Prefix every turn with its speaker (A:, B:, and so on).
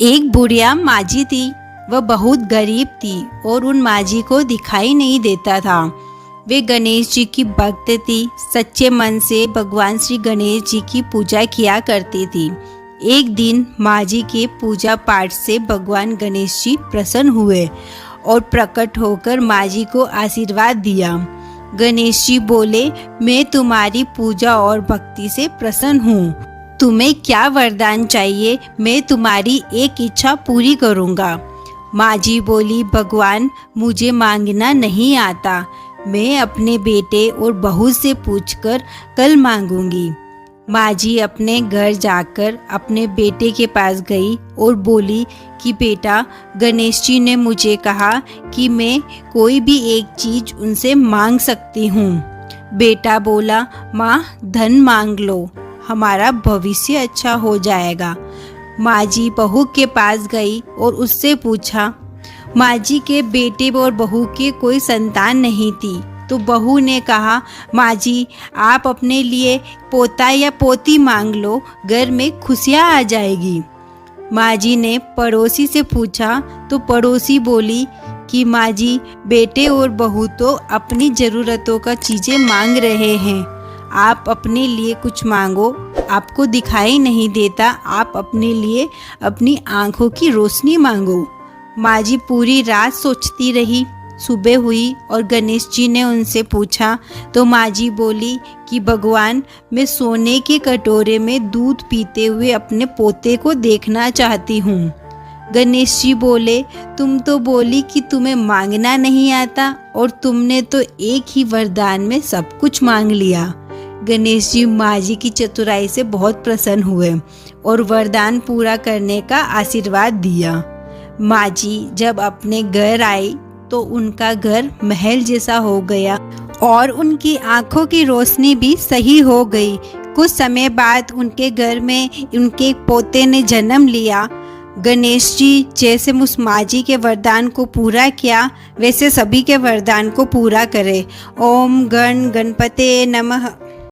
A: एक बुढ़िया माजी थी। वह बहुत गरीब थी और उन माजी को दिखाई नहीं देता था। वे गणेश जी की भक्त थी। सच्चे मन से भगवान श्री गणेश जी की पूजा किया करती थी। एक दिन माजी के पूजा पाठ से भगवान गणेश जी प्रसन्न हुए और प्रकट होकर माजी को आशीर्वाद दिया। गणेश जी बोले, मैं तुम्हारी पूजा और भक्ति से प्रसन्न हूँ। तुम्हें क्या वरदान चाहिए, मैं तुम्हारी एक इच्छा पूरी करूँगा। माजी बोली, भगवान मुझे मांगना नहीं आता, मैं अपने बेटे और बहू से पूछकर कल मांगूंगी। माजी अपने घर जाकर अपने बेटे के पास गई और बोली कि बेटा, गणेश जी ने मुझे कहा कि मैं कोई भी एक चीज़ उनसे मांग सकती हूँ। बेटा बोला, माँ धन मांग लो, हमारा भविष्य अच्छा हो जाएगा। माजी बहू के पास गई और उससे पूछा। माजी के बेटे और बहू के कोई संतान नहीं थी, तो बहू ने कहा, माजी आप अपने लिए पोता या पोती मांग लो, घर में खुशियाँ आ जाएगी। माजी ने पड़ोसी से पूछा तो पड़ोसी बोली कि माजी बेटे और बहू तो अपनी ज़रूरतों का चीज़ें मांग रहे हैं, आप अपने लिए कुछ मांगो, आपको दिखाई नहीं देता, आप अपने लिए अपनी आँखों की रोशनी मांगो। माजी पूरी रात सोचती रही। सुबह हुई और गणेश जी ने उनसे पूछा तो माजी बोली कि भगवान, मैं सोने के कटोरे में दूध पीते हुए अपने पोते को देखना चाहती हूँ। गणेश जी बोले, तुम तो बोली कि तुम्हें मांगना नहीं आता और तुमने तो एक ही वरदान में सब कुछ मांग लिया। गणेश जी माजी की चतुराई से बहुत प्रसन्न हुए और वरदान पूरा करने का आशीर्वाद दिया। माजी जब अपने घर आई तो उनका घर महल जैसा हो गया और उनकी आंखों की रोशनी भी सही हो गई। कुछ समय बाद उनके घर में उनके पोते ने जन्म लिया। गणेश जी जैसे उस माजी के वरदान को पूरा किया, वैसे सभी के वरदान को पूरा करे। ओम गण गणपते नमः।